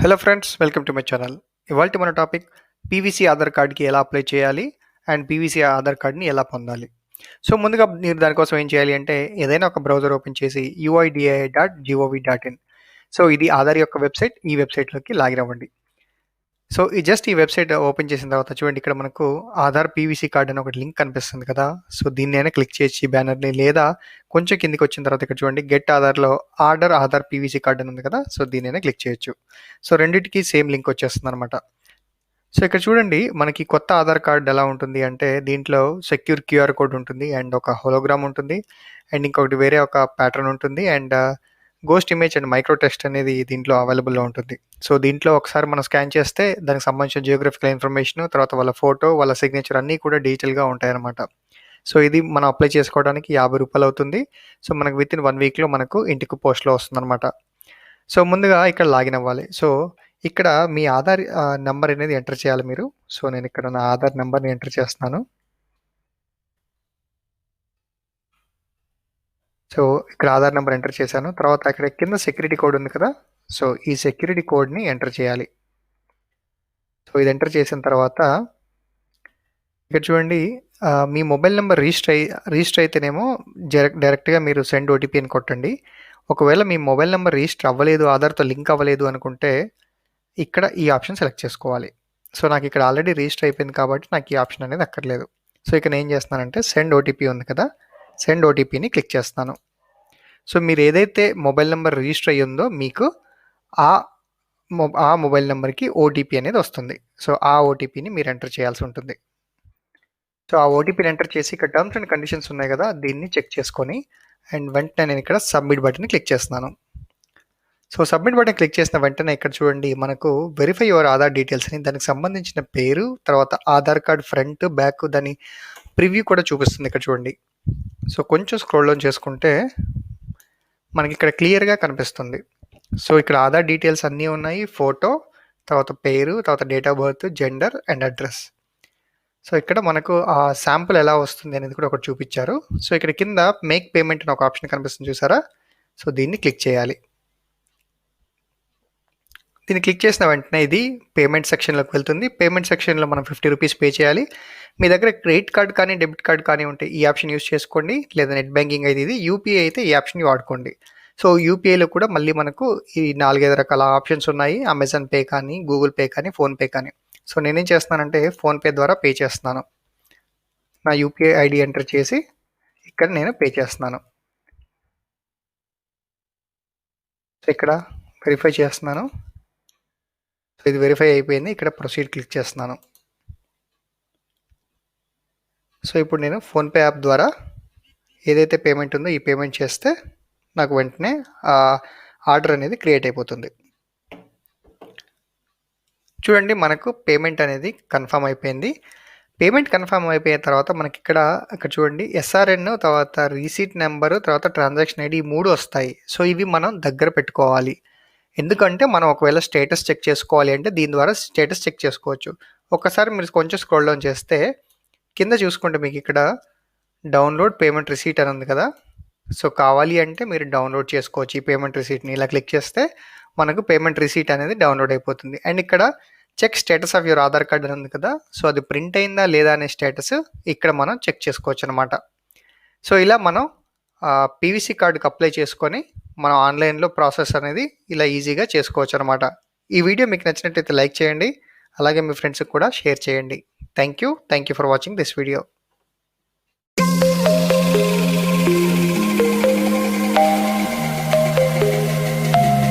Hello friends, welcome to my channel. ఇవాల్టి మన topic PVC Aadhaar కార్డ్కి ఎలా అప్లై చేయాలి అండ్ పీవీసీ ఆధార్ కార్డ్ని ఎలా పొందాలి. సో ముందుగా మీరు దానికోసం ఏం చేయాలి అంటే ఏదైనా ఒక బ్రౌజర్ ఓపెన్ చేసి UIDAI.gov.in. సో ఇది ఆధార్ యొక్క వెబ్సైట్. ఈ వెబ్సైట్లోకి లాగిన్ అవ్వండి. సో ఈ వెబ్సైట్ ఓపెన్ చేసిన తర్వాత చూడండి, ఇక్కడ మనకు ఆధార్ పీవీసీ కార్డ్ అని ఒక లింక్ కనిపిస్తుంది కదా. సో దీన్నైనా క్లిక్ చేసి బ్యానర్ని, లేదా కొంచెం కిందికి వచ్చిన తర్వాత ఇక్కడ చూడండి గెట్ ఆధార్లో ఆధార్ పీవీసీ కార్డ్ అని ఉంది కదా. సో దీన్నైనా క్లిక్ చేయొచ్చు. సో రెండింటికి సేమ్ లింక్ వచ్చేస్తుంది అనమాట. సో ఇక్కడ చూడండి మనకి కొత్త ఆధార్ కార్డ్ ఎలా ఉంటుంది అంటే దీంట్లో సెక్యూర్ క్యూఆర్ కోడ్ ఉంటుంది అండ్ ఒక హోలోగ్రామ్ ఉంటుంది అండ్ ఇంకొకటి వేరే ఒక ప్యాటర్న్ ఉంటుంది and ghost image and micro test అనేది దీంట్లో అవైలబుల్లో ఉంటుంది. సో దీంట్లో ఒకసారి మనం స్కాన్ చేస్తే దానికి సంబంధించిన జియోగ్రఫికల్ ఇన్ఫర్మేషన్, తర్వాత వాళ్ళ ఫోటో, వాళ్ళ సిగ్నేచర్ అన్నీ కూడా డీటెయిల్గా ఉంటాయన్నమాట. సో ఇది మనం అప్లై చేసుకోవడానికి ₹50 అవుతుంది. సో మనకు వితిన్ 1 వీక్లో మనకు ఇంటికి పోస్ట్లో వస్తుందన్నమాట. సో ముందుగా ఇక్కడ లాగిన్ అవ్వాలి. సో ఇక్కడ మీ ఆధార్ నెంబర్ అనేది ఎంటర్ చేయాలి మీరు. సో నేను ఇక్కడ నా ఆధార్ నెంబర్ని ఎంటర్ చేస్తున్నాను. సో ఇక్కడ ఆధార్ నెంబర్ ఎంటర్ చేశాను. తర్వాత అక్కడ కింద సెక్యూరిటీ కోడ్ ఉంది కదా. సో ఈ సెక్యూరిటీ కోడ్ని ఎంటర్ చేయాలి. సో ఇది ఎంటర్ చేసిన తర్వాత ఇక్కడ చూడండి, మీ మొబైల్ నెంబర్ రిజిస్టర్ అయితేనేమో డైరెక్ట్గా మీరు సెండ్ ఓటీపీ అని కొట్టండి. ఒకవేళ మీ మొబైల్ నెంబర్ రిజిస్టర్ అవ్వలేదు, ఆధార్తో లింక్ అవ్వలేదు అనుకుంటే ఇక్కడ ఈ ఆప్షన్ సెలెక్ట్ చేసుకోవాలి. సో నాకు ఇక్కడ ఆల్రెడీ రిజిస్టర్ అయిపోయింది కాబట్టి నాకు ఈ ఆప్షన్ అనేది అక్కర్లేదు. సో ఇక్కడ నేను ఏం చేస్తున్నానంటే సెండ్ ఓటీపీ ఉంది కదా, సెండ్ ఓటీపీని క్లిక్ చేస్తాను. సో మీరు ఏదైతే మొబైల్ నెంబర్ రిజిస్టర్ అయ్యి ఉందో మీకు ఆ మొబైల్ నెంబర్కి ఓటీపీ అనేది వస్తుంది. సో ఆ ఓటీపీని మీరు ఎంటర్ చేయాల్సి ఉంటుంది. సో ఆ ఓటీపీని ఎంటర్ చేసి ఇక్కడ టర్మ్స్ అండ్ కండిషన్స్ ఉన్నాయి కదా, దీన్ని చెక్ చేసుకొని అండ్ వెంటనే నేను ఇక్కడ సబ్మిట్ బటన్ని క్లిక్ చేస్తున్నాను. సో సబ్మిట్ బటన్ క్లిక్ చేసిన వెంటనే ఇక్కడ చూడండి మనకు వెరిఫై యువర్ ఆధార్ డీటెయిల్స్ అని దానికి సంబంధించిన పేరు, తర్వాత ఆధార్ కార్డ్ ఫ్రంట్ బ్యాక్ దాని ప్రివ్యూ కూడా చూపిస్తుంది ఇక్కడ చూడండి. సో కొంచెం స్క్రోల్ డౌన్ చేసుకుంటే మనకి ఇక్కడ క్లియర్గా కనిపిస్తుంది. సో ఇక్కడ ఆధార్ డీటెయిల్స్ అన్నీ ఉన్నాయి, ఫోటో, తర్వాత పేరు, తర్వాత date of birth, gender and address. So ఇక్కడ మనకు ఆ శాంపుల్ ఎలా వస్తుంది అనేది కూడా ఒకటి చూపించారు. సో ఇక్కడ కింద మేక్ పేమెంట్ అని ఒక ఆప్షన్ కనిపిస్తుంది చూసారా. సో దీన్ని క్లిక్ చేయాలి. దీన్ని క్లిక్ చేసిన వెంటనే ఇది పేమెంట్ సెక్షన్లోకి వెళ్తుంది. పేమెంట్ సెక్షన్లో మనం ₹50 పే చేయాలి. మీ దగ్గర క్రెడిట్ కార్డ్ కానీ డెబిట్ కార్డ్ కానీ ఉంటే ఈ ఆప్షన్ యూస్ చేసుకోండి, లేదా నెట్ బ్యాంకింగ్ అయితే ఇది, యూపీఐ అయితే ఈ ఆప్షన్ వాడుకోండి. సో యూపీఐలో కూడా మళ్ళీ మనకు ఈ 4-5 రకాల ఆప్షన్స్ ఉన్నాయి, అమెజాన్ పే కానీ, గూగుల్ పే కానీ, ఫోన్పే కానీ. సో నేనేం చేస్తున్నానంటే ఫోన్పే ద్వారా పే చేస్తున్నాను. నా యూపీఐ ఐడి ఎంటర్ చేసి ఇక్కడ నేను పే చేస్తున్నాను. సో ఇక్కడ వెరిఫై చేస్తున్నాను. సో ఇది వెరిఫై అయిపోయింది. ఇక్కడ ప్రొసీడ్ క్లిక్ చేస్తున్నాను. సో ఇప్పుడు నేను ఫోన్పే యాప్ ద్వారా ఏదైతే పేమెంట్ ఉందో ఈ పేమెంట్ చేస్తే నాకు వెంటనే ఆర్డర్ అనేది క్రియేట్ అయిపోతుంది. చూడండి మనకు పేమెంట్ అనేది కన్ఫర్మ్ అయిపోయింది. పేమెంట్ కన్ఫర్మ్ అయిపోయిన తర్వాత మనకి ఇక్కడ చూడండి ఎస్ఆర్ఎన్, తర్వాత రీసీట్ నెంబరు, తర్వాత ట్రాన్సాక్షన్ ఐడి 3 వస్తాయి. సో ఇవి మనం దగ్గర పెట్టుకోవాలి. ఎందుకంటే మనం ఒకవేళ స్టేటస్ చెక్ చేసుకోవాలి అంటే దీని ద్వారా స్టేటస్ చెక్ చేసుకోవచ్చు. ఒకసారి మీరు కొంచెం స్క్రోల్ డౌన్ చేస్తే కింద చూసుకుంటే మీకు ఇక్కడ డౌన్లోడ్ పేమెంట్ రిసీట్ అని ఉంది కదా. సో కావాలి అంటే మీరు డౌన్లోడ్ చేసుకోవచ్చు ఈ పేమెంట్ రిసీట్ని. ఇలా క్లిక్ చేస్తే మనకు పేమెంట్ రిసీట్ అనేది డౌన్లోడ్ అయిపోతుంది. అండ్ ఇక్కడ check status of your Aadhaar card అని ఉంది కదా. సో అది ప్రింట్ అయిందా లేదా అనే స్టేటస్ ఇక్కడ మనం చెక్ చేసుకోవచ్చు అనమాట. సో ఇలా మనం పీవీసీ కార్డుకి అప్లై చేసుకొని మనం ఆన్లైన్లో ప్రాసెస్ అనేది ఇలా ఈజీగా చేసుకోవచ్చు అనమాట. ఈ వీడియో మీకు నచ్చినట్టయితే లైక్ చేయండి, అలాగే మీ ఫ్రెండ్స్కి కూడా షేర్ చేయండి. Thank you for watching this video.